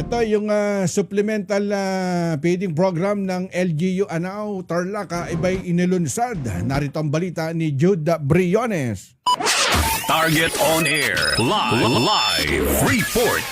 Ito yung supplemental feeding program ng LGU Anao Tarlac iba'y inilunsad. Narito ang balita ni Jude Briones. Target on air. Live report.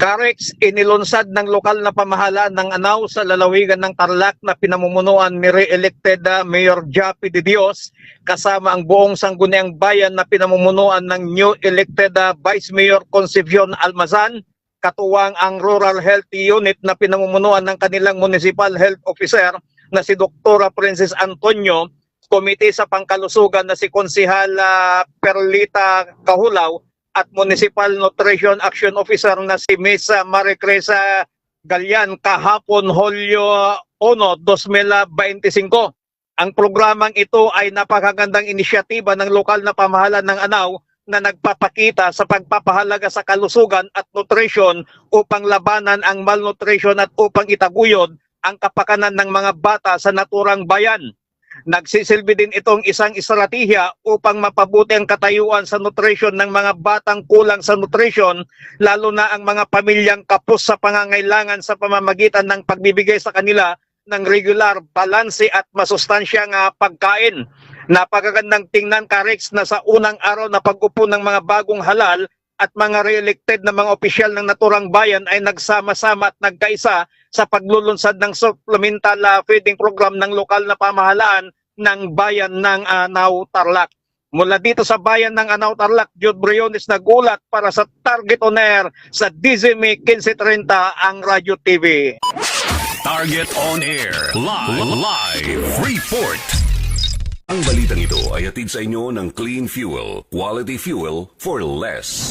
Carex, inilunsad ng lokal na pamahalaan ng Anao sa lalawigan ng Tarlac na pinamumunuan ni re-elected Mayor Jappy De Dios kasama ang buong sangguniang bayan na pinamumunuan ng new elected Vice Mayor Concepcion Almazan, katuwang ang Rural Health Unit na pinamumunuan ng kanilang Municipal Health Officer na si Dr. Princess Antonio, komite sa pangkalusugan na si Konsehal Perlita Kahulaw, at Municipal Nutrition Action Officer na si Miss Maricresa Galyan kahapon Hulyo 1, 2025. Ang programang ito ay napakagandang inisyatiba ng lokal na pamahalaan ng Anao na nagpapakita sa pagpapahalaga sa kalusugan at nutrition upang labanan ang malnutrition at upang itaguyod ang kapakanan ng mga bata sa naturang bayan. Nagsisilbi din itong isang estratehiya upang mapabuti ang katayuan sa nutrition ng mga batang kulang sa nutrition, lalo na ang mga pamilyang kapos sa pangangailangan sa pamamagitan ng pagbibigay sa kanila ng regular, balanse at masustansyang pagkain. Napakagandang tingnan, Carex, na sa unang araw na pag-upo ng mga bagong halal at mga re-elected na mga opisyal ng naturang bayan ay nagsama-sama at nagkaisa sa paglulunsad ng supplemental feeding program ng lokal na pamahalaan ng bayan ng Anao Tarlac. Mula dito sa bayan ng Anao Tarlac, Jude Briones nagulat para sa Target on Air sa DZME 1530 ang Radyo TV. Target on air. Live report. Ang balitang ito ay hatid sa inyo ng Clean Fuel, quality fuel for less.